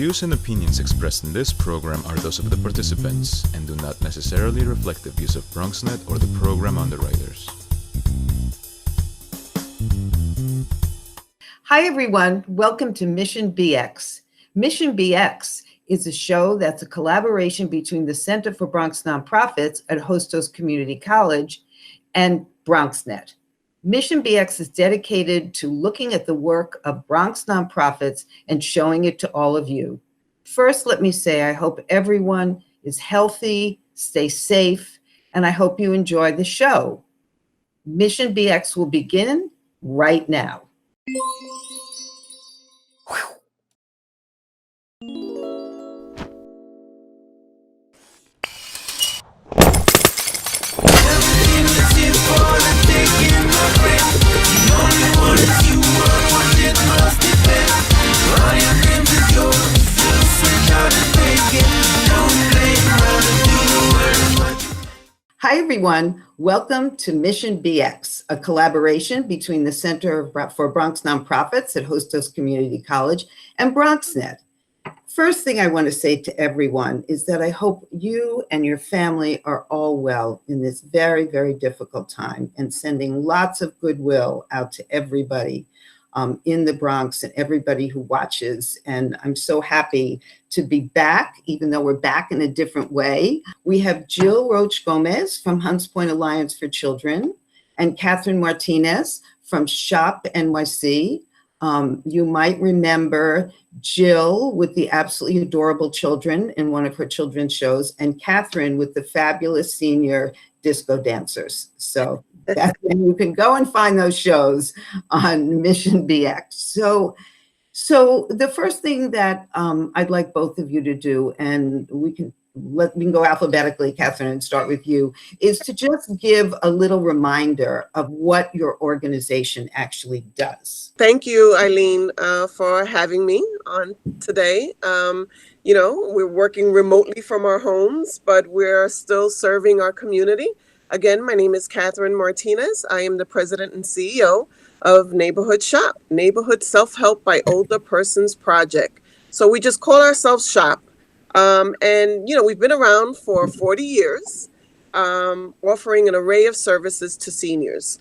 views and opinions expressed in this program are those of the participants and do not necessarily reflect the views of BronxNet or the program underwriters. Hi, everyone. Welcome to Mission BX. Mission BX is a show that's a collaboration between the Center for Bronx Nonprofits at Hostos Community College and BronxNet. Mission BX is dedicated to looking at the work of Bronx nonprofits and showing it to all of you. First, let me say I hope everyone is healthy, stay safe, and I hope you enjoy the show. Mission BX will begin right now. Hi, everyone. Welcome to Mission BX, a collaboration between the Center for Bronx Nonprofits at Hostos Community College and BronxNet. First thing I want to say to everyone is that I hope you and your family are all well in this very, very difficult time, and sending lots of goodwill out to everybody in the Bronx and everybody who watches. And I'm so happy to be back, even though we're back in a different way. We have Jill Roche-Gomez from Hunts Point Alliance for Children and Katherine Martinez from Shopp NYC. You might remember Jill with the absolutely adorable children in one of her children's shows, and Katherine with the fabulous senior disco dancers. So you can go and find those shows on Mission BX. So the first thing that I'd like both of you to do, and we can go alphabetically, Katherine, and start with you, is to just give a little reminder of what your organization actually does. Thank you, Eileen, for having me on today. We're working remotely from our homes, but we're still serving our community. Again, my name is Katherine Martinez. I am the president and CEO of Neighborhood Shopp, Neighborhood Self-Help by Older Persons Project. So we just call ourselves Shopp. We've been around for 40 years, offering an array of services to seniors.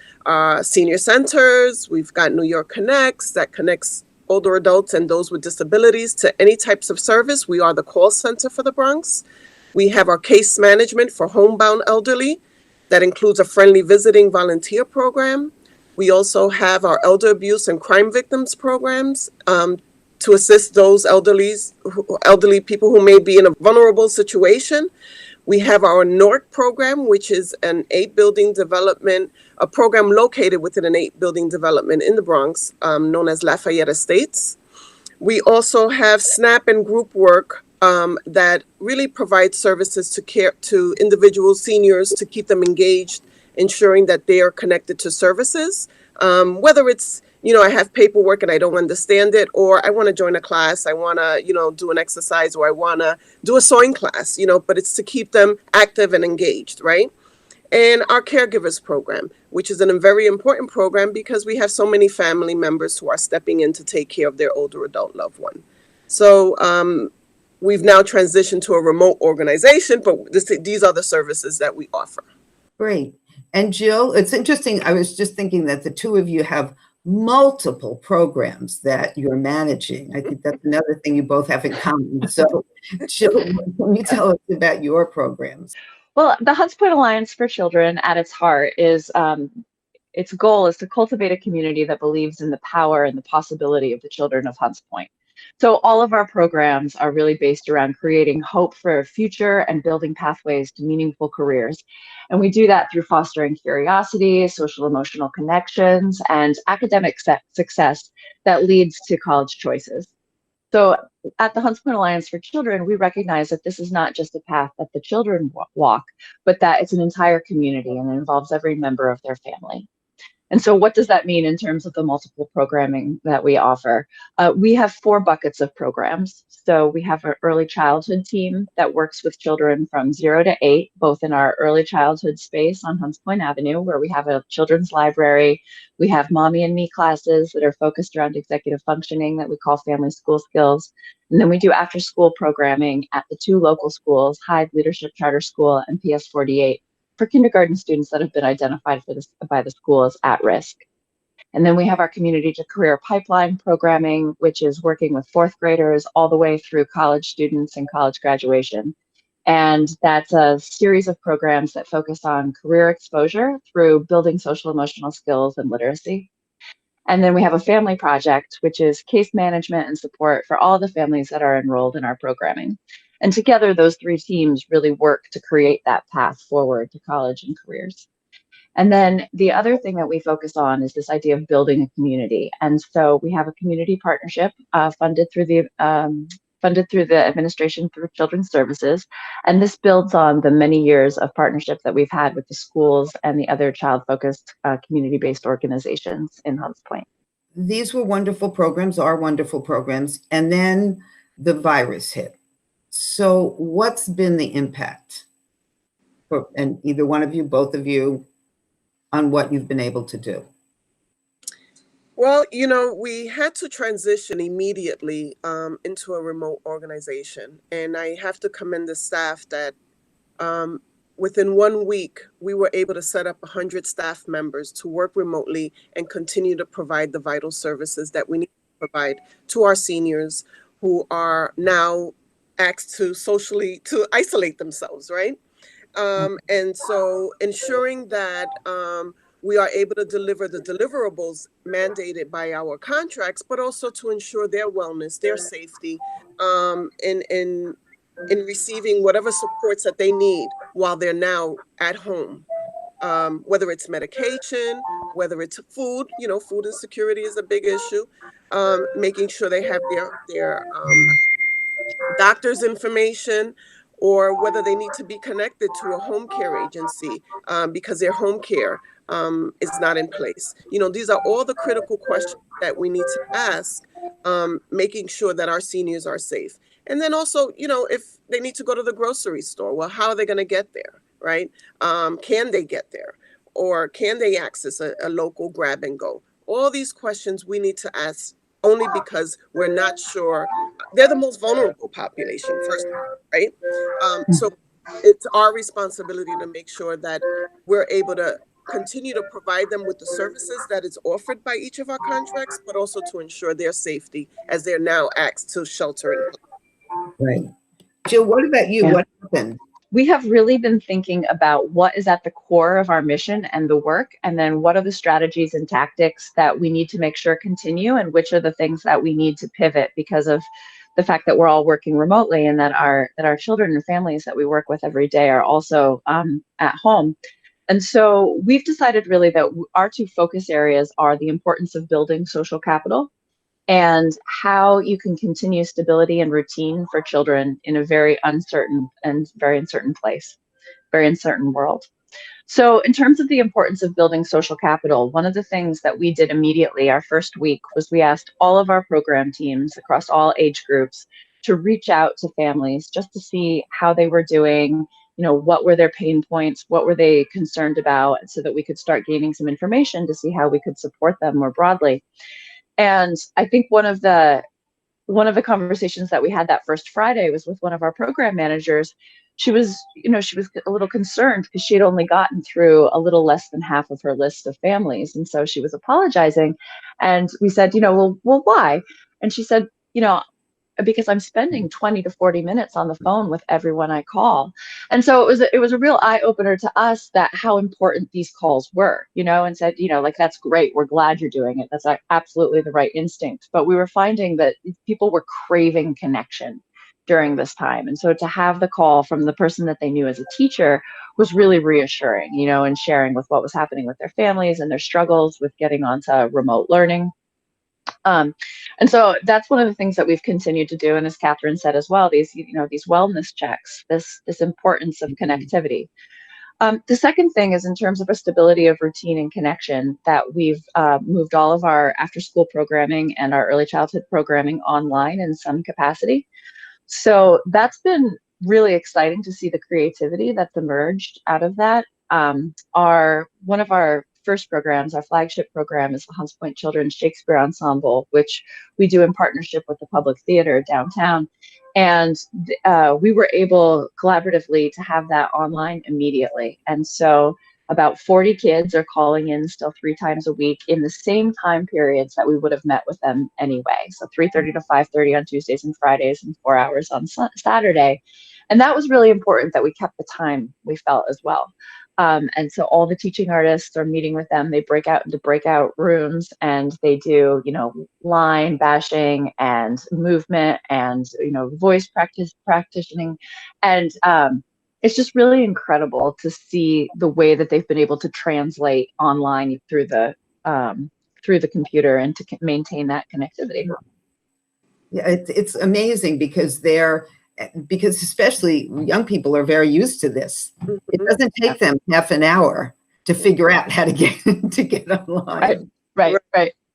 Senior centers, we've got New York Connects that connects older adults and those with disabilities to any types of service. We are the call center for the Bronx. We have our case management for homebound elderly. That includes a friendly visiting volunteer program. We also have our elder abuse and crime victims programs to assist those elderly people who may be in a vulnerable situation. We have our NORC program, which is an 8-building development, a program located within an 8-building development in the Bronx, known as Lafayette Estates. We also have SNAP and group work that really provides services to individuals, seniors, to keep them engaged, ensuring that they are connected to services. Whether it's, I have paperwork and I don't understand it, or I want to join a class, I want to, do an exercise, or I want to do a sewing class, but it's to keep them active and engaged, right? And our caregivers program, which is a very important program because we have so many family members who are stepping in to take care of their older adult loved one. So we've now transitioned to a remote organization, but these are the services that we offer. Great. And Jill, it's interesting. I was just thinking that the two of you have multiple programs that you're managing. I think that's another thing you both have in common. So Jill, can you tell us about your programs? Well, the Hunts Point Alliance for Children at its heart is, its goal is to cultivate a community that believes in the power and the possibility of the children of Hunts Point. So all of our programs are really based around creating hope for a future and building pathways to meaningful careers. And we do that through fostering curiosity, social emotional connections, and academic success that leads to college choices. So at the Hunts Point Alliance for Children, we recognize that this is not just a path that the children walk, but that it's an entire community and it involves every member of their family. And so what does that mean in terms of the multiple programming that we offer? We have 4 buckets of programs. So we have our early childhood team that works with children from 0 to 8, both in our early childhood space on Hunts Point Avenue, where we have a children's library. We have Mommy and Me classes that are focused around executive functioning that we call Family School Skills. And then we do after school programming at the 2 local schools, Hyde Leadership Charter School and PS 48, for kindergarten students that have been identified by the school as at risk. And then we have our community to career pipeline programming, which is working with 4th graders all the way through college students and college graduation. And that's a series of programs that focus on career exposure through building social emotional skills and literacy. And then we have a family project, which is case management and support for all the families that are enrolled in our programming. And together, those 3 teams really work to create that path forward to college and careers. And then the other thing that we focus on is this idea of building a community. And so we have a community partnership funded through the Administration for Children's Services. And this builds on the many years of partnership that we've had with the schools and the other child-focused community-based organizations in Hunts Point. These were wonderful programs, are wonderful programs. And then the virus hit. So what's been the impact for, and either one of you, both of you, on what you've been able to do? Well, we had to transition immediately into a remote organization. And I have to commend the staff that within 1 week, we were able to set up 100 staff members to work remotely and continue to provide the vital services that we need to provide to our seniors who are now asked to isolate themselves, right? And so ensuring that we are able to deliver the deliverables mandated by our contracts, but also to ensure their wellness, their safety, in receiving whatever supports that they need while they're now at home. Whether it's medication, whether it's food, food insecurity is a big issue. Making sure they have their doctor's information, or whether they need to be connected to a home care agency because their home care is not in place. These are all the critical questions that we need to ask, making sure that our seniors are safe. And then also, if they need to go to the grocery store, well, how are they going to get there, right? Can they get there? Or can they access a local grab and go? All these questions we need to ask only because we're not sure. They're the most vulnerable population, first, right? So it's our responsibility to make sure that we're able to continue to provide them with the services that is offered by each of our contracts, but also to ensure their safety as they're now asked to shelter in place. Right. Jill, what about you? Yeah. What happened? We have really been thinking about what is at the core of our mission and the work, and then what are the strategies and tactics that we need to make sure continue, and which are the things that we need to pivot because of the fact that we're all working remotely, and that our children and families that we work with every day are also at home. And so we've decided really that our 2 focus areas are the importance of building social capital and how you can continue stability and routine for children in a very uncertain place, very uncertain world. So in terms of the importance of building social capital, one of the things that we did immediately our first week was we asked all of our program teams across all age groups to reach out to families just to see how they were doing, what were their pain points, what were they concerned about, so that we could start gaining some information to see how we could support them more broadly. And I think one of the conversations that we had that first Friday was with one of our program managers. She was a little concerned because she had only gotten through a little less than half of her list of families. And so she was apologizing. And we said, well, why? And she said, because I'm spending 20 to 40 minutes on the phone with everyone I call. And so it was a real eye opener to us that how important these calls were, and said, that's great. We're glad you're doing it. That's absolutely the right instinct. But we were finding that people were craving connection during this time. And so to have the call from the person that they knew as a teacher was really reassuring, and sharing with what was happening with their families and their struggles with getting onto remote learning. And so that's one of the things that we've continued to do. And as Katherine said as well, these wellness checks, this importance of connectivity. The second thing is in terms of a stability of routine and connection, that we've moved all of our after-school programming and our early childhood programming online in some capacity. So that's been really exciting to see the creativity that's emerged out of that. One of our first programs, our flagship program, is the Hunts Point Children's Shakespeare Ensemble, which we do in partnership with the Public Theater downtown. And we were able collaboratively to have that online immediately. And so about 40 kids are calling in still 3 times a week in the same time periods that we would have met with them anyway. So 3:30 to 5:30 on Tuesdays and Fridays and 4 hours on Saturday. And that was really important that we kept the time, we felt, as well. And so all the teaching artists are meeting with them. They break out into breakout rooms and they do, line bashing and movement and, voice practicing. And it's just really incredible to see the way that they've been able to translate online through the computer and to maintain that connectivity. Yeah, it's amazing because especially young people are very used to this. It doesn't take them half an hour to figure out how to get online. Right.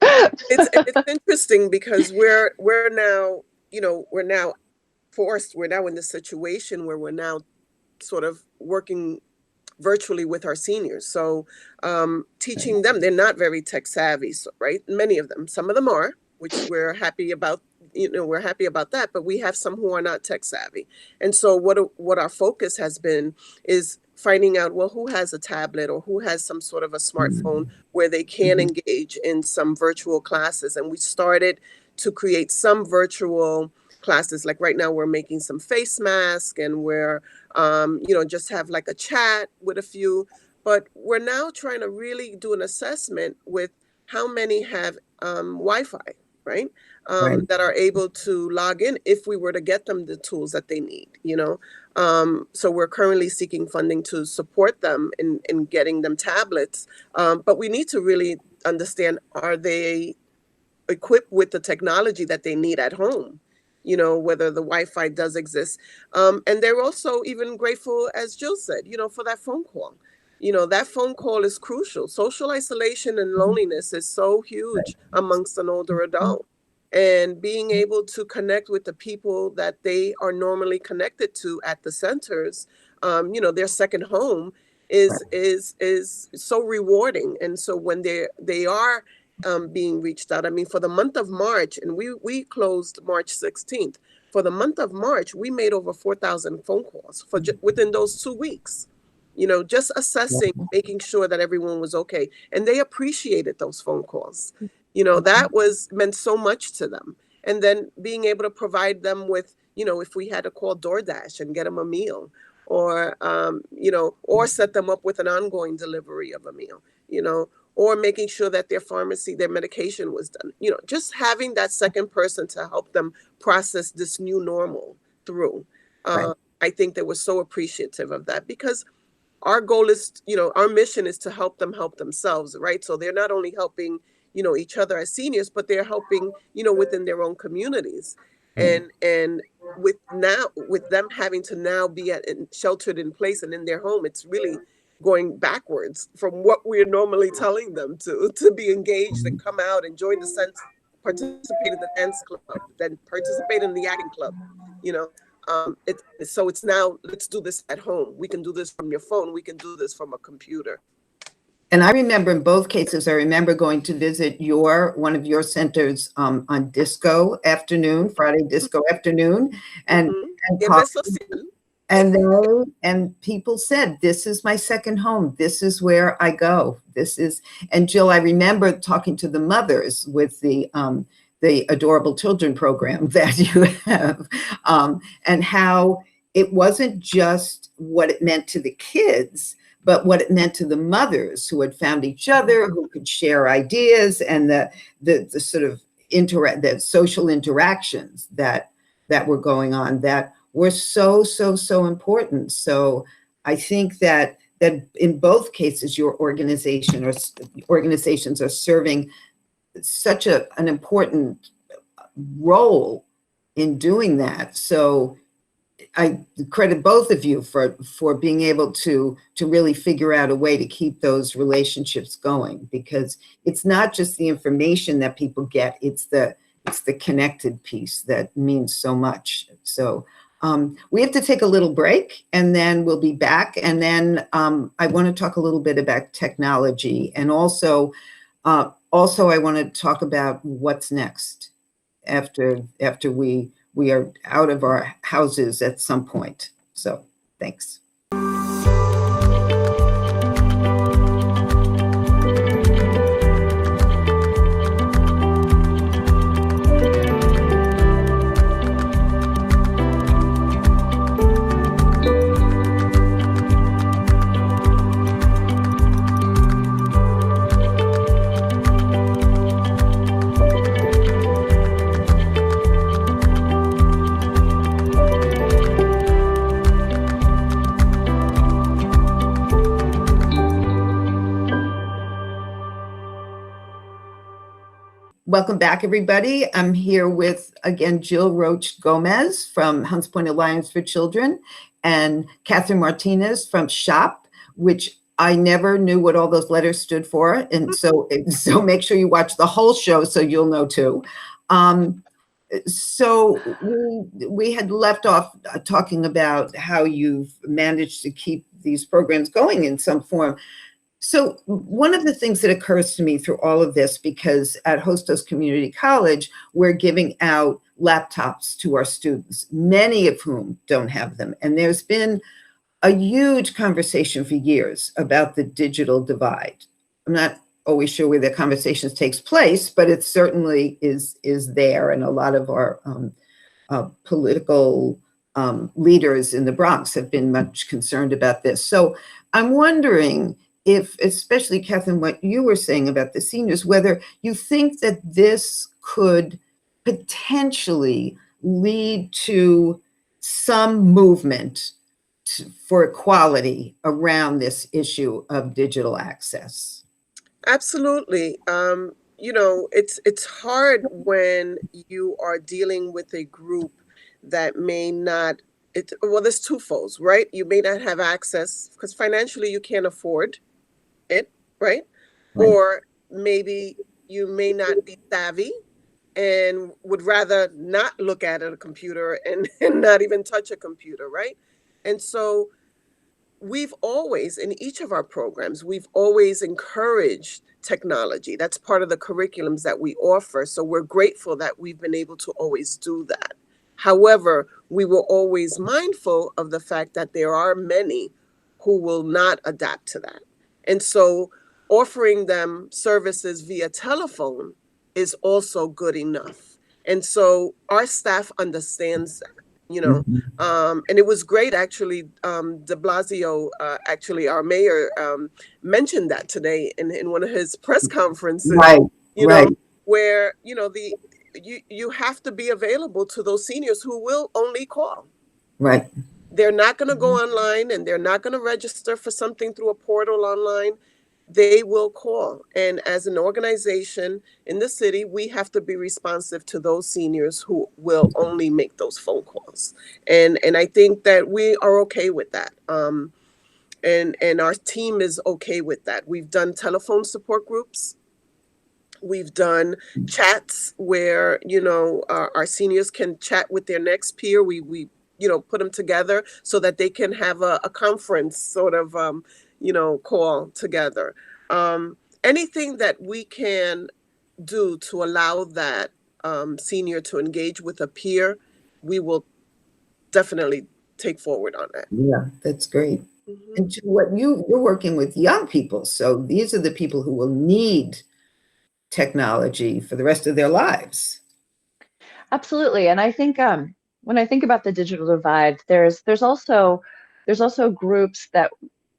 It's interesting because we're now in this situation where we're now sort of working virtually with our seniors. So teaching them, they're not very tech savvy, right? Many of them, some of them are, which we're happy about. We're happy about that, but we have some who are not tech savvy. And so what our focus has been is finding out, well, who has a tablet or who has some sort of a smartphone where they can engage in some virtual classes. And we started to create some virtual classes. Like right now we're making some face masks and we're, just have like a chat with a few, but we're now trying to really do an assessment with how many have Wi-Fi, right? That are able to log in if we were to get them the tools that they need, So we're currently seeking funding to support them in getting them tablets. But we need to really understand, are they equipped with the technology that they need at home? Whether the Wi-Fi does exist. And they're also even grateful, as Jill said, for that phone call. That phone call is crucial. Social isolation and loneliness is so huge amongst an older adult. And being able to connect with the people that they are normally connected to at the centers, their second home is so rewarding. And so when they are being reached out, I mean, for the month of March, and we closed March 16th. For the month of March, we made over 4,000 phone calls within those 2 weeks. Just assessing, making sure that everyone was okay. And they appreciated those phone calls. That meant so much to them. And then being able to provide them with, if we had to call DoorDash and get them a meal or, or set them up with an ongoing delivery of a meal, or making sure that their medication was done, just having that second person to help them process this new normal through. I think they were so appreciative of that because our goal is, our mission is to help them help themselves, right? So they're not only helping, each other as seniors, but they're helping, within their own communities. And with them having to now be sheltered in place and in their home, it's really going backwards from what we're normally telling them to be engaged and come out and join the sense, participate in the dance club, then participate in the acting club, So it's now, let's do this at home. We can do this from your phone. We can do this from a computer. And I remember in both cases, I remember going to visit one of your centers on disco afternoon, Friday disco afternoon, and people said, "This is my second home. This is where I go. And Jill, I remember talking to the mothers with the Adorable Children program that you have, and how it wasn't just what it meant to the kids, but what it meant to the mothers who had found each other, who could share ideas, and the sort of the social interactions that were going on that were so important. So I think that in both cases, your organizations are serving such an important role in doing that. So I credit both of you for being able to really figure out a way to keep those relationships going, because it's not just the information that people get, it's the connected piece that means so much. So we have to take a little break, and then we'll be back. And then I want to talk a little bit about technology, and also I want to talk about what's next after we are out of our houses at some point. So thanks. Welcome back, everybody. I'm here with, again, Jill Roche-Gomez from Hunts Point Alliance for Children and Katherine Martinez from Shopp, which I never knew what all those letters stood for. And so make sure you watch the whole show so you'll know too. So we had left off talking about how you've managed to keep these programs going in some form. So one of the things that occurs to me through all of this, because at Hostos Community College, we're giving out laptops to our students, many of whom don't have them. And there's been a huge conversation for years about the digital divide. I'm not always sure where the conversations takes place, but it certainly is there. And a lot of our political leaders in the Bronx have been much concerned about this. So I'm wondering if, especially Katherine, what you were saying about the seniors, whether you think that this could potentially lead to some movement for equality around this issue of digital access. Absolutely. You know, it's hard when you are dealing with a group that may not, well, there's twofolds, right? You may not have access because financially you can't afford it, right? Or maybe you may not be savvy and would rather not look at a computer and not even touch a computer, right? And so we've always, in each of our programs, we've always encouraged technology. That's part of the curriculums that we offer. So we're grateful that we've been able to always do that. However, we were always mindful of the fact that there are many who will not adapt to that. And so offering them services via telephone is also good enough. And so our staff understands that, you know, and it was great, actually. De Blasio, actually, our mayor, mentioned that today in one of his press conferences, you know, where, you know, you have to be available to those seniors who will only call. Right. They're not going to go online, and they're not going to register for something through a portal online. They will call. And as an organization in the city, we have to be responsive to those seniors who will only make those phone calls. And I think that we are okay with that. And our team is okay with that. We've done telephone support groups. We've done chats where, you know, our seniors can chat with their next peer. We you know, put them together so that they can have a conference sort of, you know, call together. Anything that we can do to allow that senior to engage with a peer, we will definitely take forward on that. Yeah, that's great. And to what you're working with young people. So these are the people who will need technology for the rest of their lives. Absolutely. And I think when I think about the digital divide, there's also groups that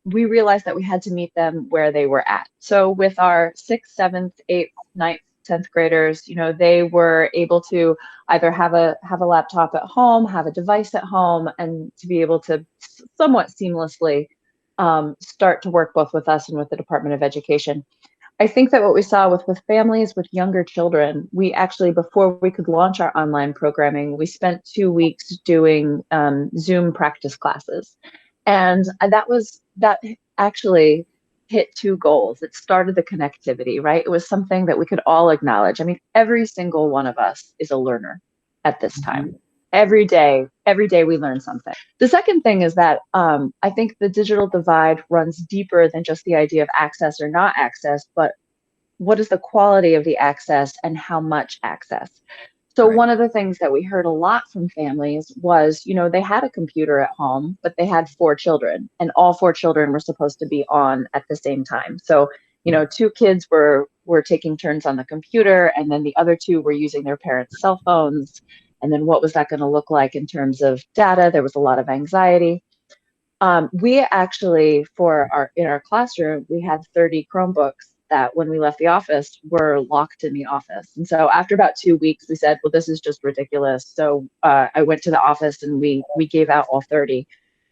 we realized that we had to meet them where they were at. So with our 6th, 7th, 8th, 9th, 10th graders, you know, they were able to either have a laptop at home, have a device at home, and to be able to somewhat seamlessly start to work both with us and with the Department of Education. I think that what we saw with families with younger children, we actually, before we could launch our online programming, we spent 2 weeks doing Zoom practice classes. And that actually hit two goals. It started the connectivity, right? It was something that we could all acknowledge. I mean, every single one of us is a learner at this time. Every day we learn something. The second thing is that I think the digital divide runs deeper than just the idea of access or not access, but what is the quality of the access and how much access? So Right. one of the things that we heard a lot from families was, they had a computer at home, but they had 4 children, and all 4 children were supposed to be on at the same time. So, 2 kids were taking turns on the computer, and then the other 2 were using their parents' cell phones. And then what was that going to look like in terms of data? There was a lot of anxiety. We actually, in our classroom, we had 30 Chromebooks that when we left the office were locked in the office. And so after about 2 weeks, we said, well, this is just ridiculous. So I went to the office and we gave out all 30.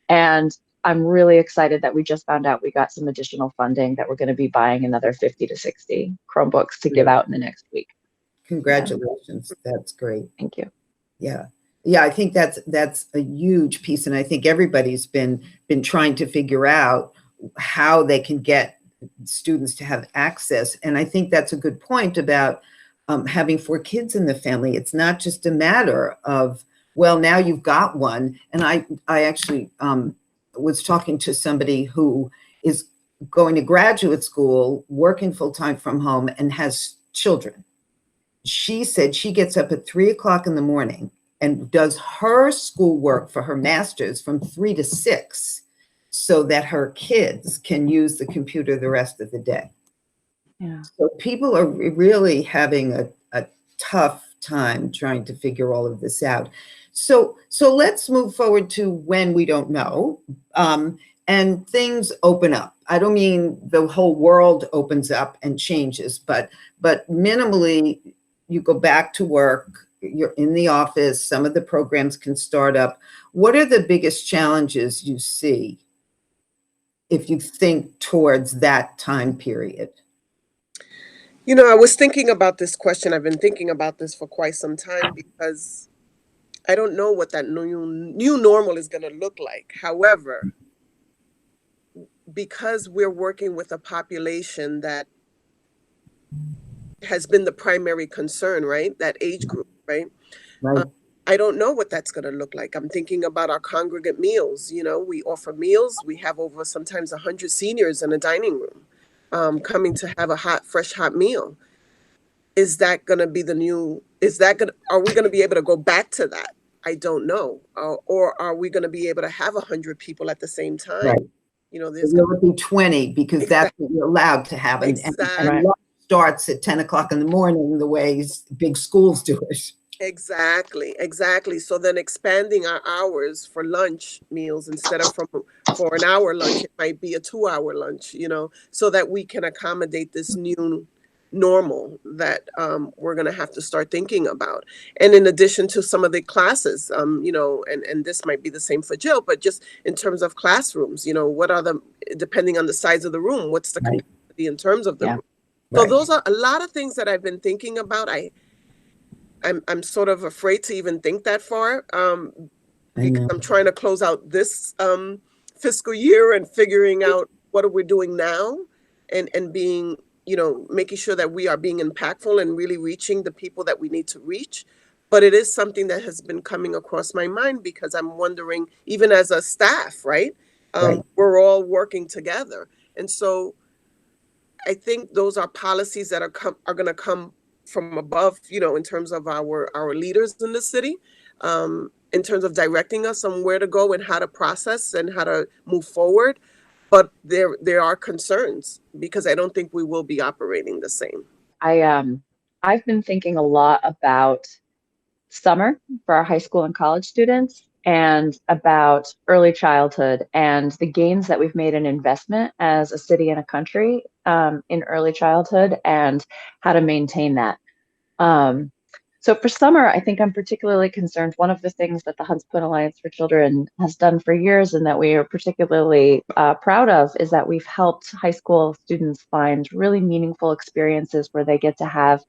And I'm really excited that we just found out we got some additional funding that we're going to be buying another 50 to 60 Chromebooks to give out in the next week. Congratulations. Yeah. That's great. Thank you. Yeah. Yeah, I think that's a huge piece. And I think everybody's been trying to figure out how they can get students to have access. And I think that's a good point about having 4 kids in the family. It's not just a matter of, well, now you've got one. And I actually was talking to somebody who is going to graduate school, working full-time from home, and has children. She said she gets up at 3 o'clock in the morning and does her schoolwork for her master's from 3 to 6 so that her kids can use the computer the rest of the day. Yeah. So people are really having a tough time trying to figure all of this out. So let's move forward to when we don't know, and things open up. I don't mean the whole world opens up and changes, but minimally you go back to work, you're in the office, some of the programs can start up. What are the biggest challenges you see if you think towards that time period? I was thinking about this question. I've been thinking about this for quite some time because I don't know what that new normal is going to look like. However, because we're working with a population that has been the primary concern, right? That age group, right? Right. I don't know what that's going to look like. I'm thinking about our congregate meals. We offer meals. We have over sometimes 100 seniors in a dining room coming to have a fresh hot meal. Is that going to be are we going to be able to go back to that? I don't know. Or are we going to be able to have 100 people at the same time? Right. There's going to be 20 because that's what you're allowed to have. And lunch starts at 10 o'clock in the morning, the way big schools do it. Exactly. So then expanding our hours for lunch meals instead of for an hour lunch, it might be a 2-hour lunch, so that we can accommodate this new normal that we're going to have to start thinking about. And in addition to some of the classes, and this might be the same for Jill, but just in terms of classrooms, what are depending on the size of the room, what's the capacity in terms of the room? So those are a lot of things that I've been thinking about. I'm sort of afraid to even think that far because I'm trying to close out this fiscal year and figuring out what are we doing now and being, making sure that we are being impactful and really reaching the people that we need to reach. But it is something that has been coming across my mind because I'm wondering, even as a staff, right? We're all working together. And so I think those are policies that are going to come from above, in terms of our leaders in the city, in terms of directing us on where to go and how to process and how to move forward. But there are concerns because I don't think we will be operating the same. I've been thinking a lot about summer for our high school and college students and about early childhood and the gains that we've made in investment as a city and a country in early childhood and how to maintain that. So for summer, I think I'm particularly concerned. One of the things that the Hunts Point Alliance for Children has done for years and that we are particularly proud of is that we've helped high school students find really meaningful experiences where they get to have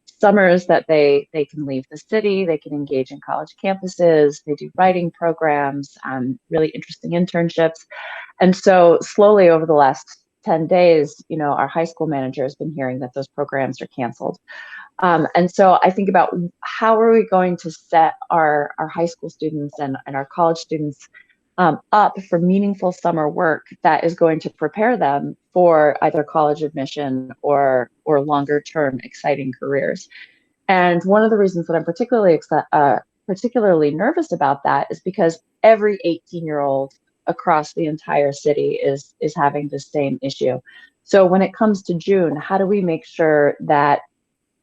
summers that they can leave the city, they can engage in college campuses, they do writing programs, really interesting internships. And so slowly over the last 10 days, our high school manager has been hearing that those programs are canceled. And so I think about how are we going to set our high school students and our college students up for meaningful summer work that is going to prepare them for either college admission or longer term exciting careers. And one of the reasons that I'm particularly nervous about that is because every 18-year-old across the entire city is having the same issue. So when it comes to June, how do we make sure that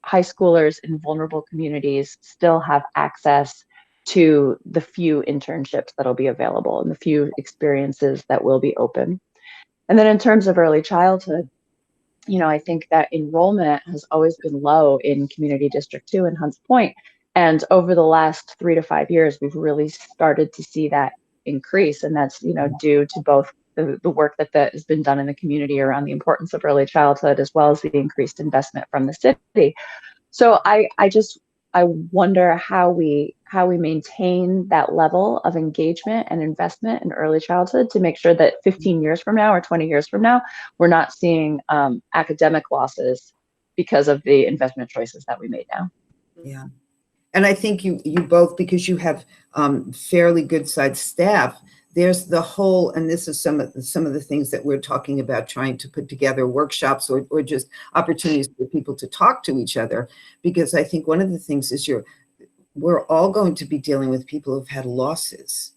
high schoolers in vulnerable communities still have access to the few internships that'll be available and the few experiences that will be open? And then in terms of early childhood, I think that enrollment has always been low in Community District 2 in Hunts Point. And over the last 3 to 5 years, we've really started to see that increase. And that's, due to both the work that has been done in the community around the importance of early childhood, as well as the increased investment from the city. So I wonder how we maintain that level of engagement and investment in early childhood to make sure that 15 years from now or 20 years from now, we're not seeing academic losses because of the investment choices that we made now. Yeah. And I think you both, because you have fairly good sized staff, there's the whole, and this is some of the things that we're talking about, trying to put together workshops or just opportunities for people to talk to each other. Because I think one of the things is we're all going to be dealing with people who've had losses.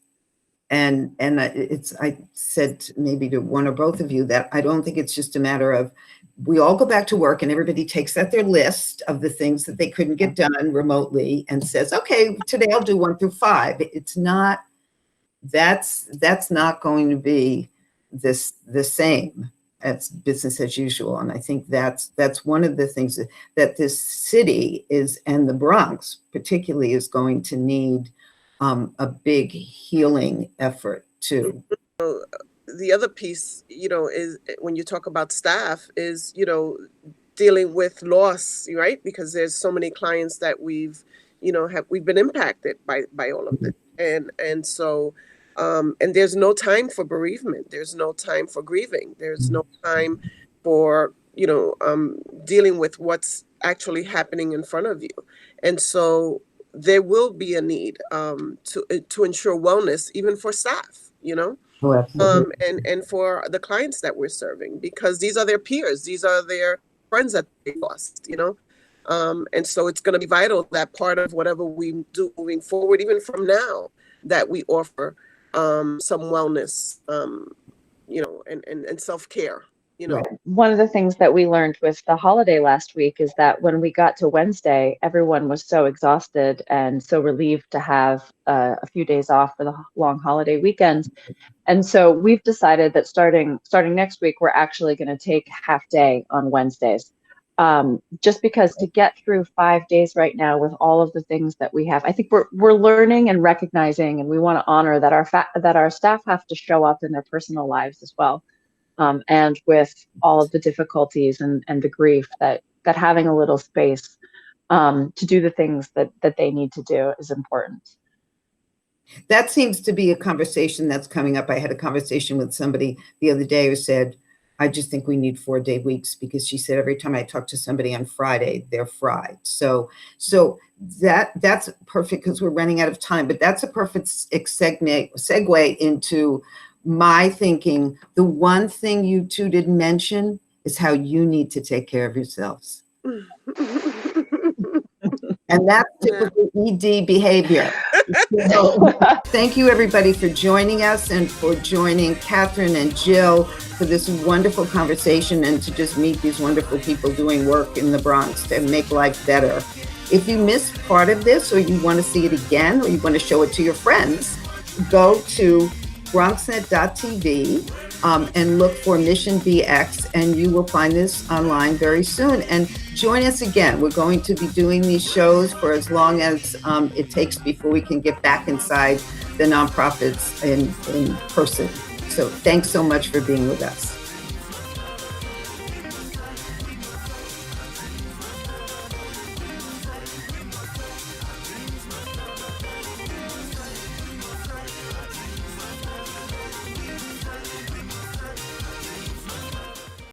And I said maybe to one or both of you that I don't think it's just a matter of we all go back to work and everybody takes out their list of the things that they couldn't get done remotely and says, okay, today I'll do 1 through 5. It's not, that's not going to be the same as business as usual. And I think that's one of the things that this city is, and the Bronx particularly, is going to need a big healing effort too. The other piece, is when you talk about staff is, dealing with loss, right? Because there's so many clients that we've been impacted by all of this. And so, and there's no time for bereavement. There's no time for grieving. There's no time for, dealing with what's actually happening in front of you. And so there will be a need to ensure wellness, even for staff, Oh, absolutely. and for the clients that we're serving, because these are their peers. These are their friends that they lost, and so it's going to be vital that part of whatever we do moving forward, even from now, that we offer some wellness, and self-care. Right. One of the things that we learned with the holiday last week is that when we got to Wednesday, everyone was so exhausted and so relieved to have a few days off for the long holiday weekend. And so we've decided that starting next week, we're actually going to take half day on Wednesdays. Just because to get through 5 days right now with all of the things that we have, I think we're learning and recognizing, and we want to honor that our staff have to show up in their personal lives as well. And with all of the difficulties and the grief that having a little space to do the things that they need to do is important. That seems to be a conversation that's coming up. I had a conversation with somebody the other day who said, I just think we need 4-day weeks, because she said every time I talk to somebody on Friday, they're fried. So that's perfect, because we're running out of time, but that's a perfect segue into my thinking. The one thing you two didn't mention is how you need to take care of yourselves. And that's typical ED behavior. So, thank you everybody for joining us and for joining Katherine and Jill for this wonderful conversation, and to just meet these wonderful people doing work in the Bronx to make life better. If you missed part of this, or you want to see it again, or you want to show it to your friends, go to BronxNet.tv and look for Mission BX, and you will find this online very soon. And join us again. We're going to be doing these shows for as long as it takes before we can get back inside the nonprofits in person. So thanks so much for being with us.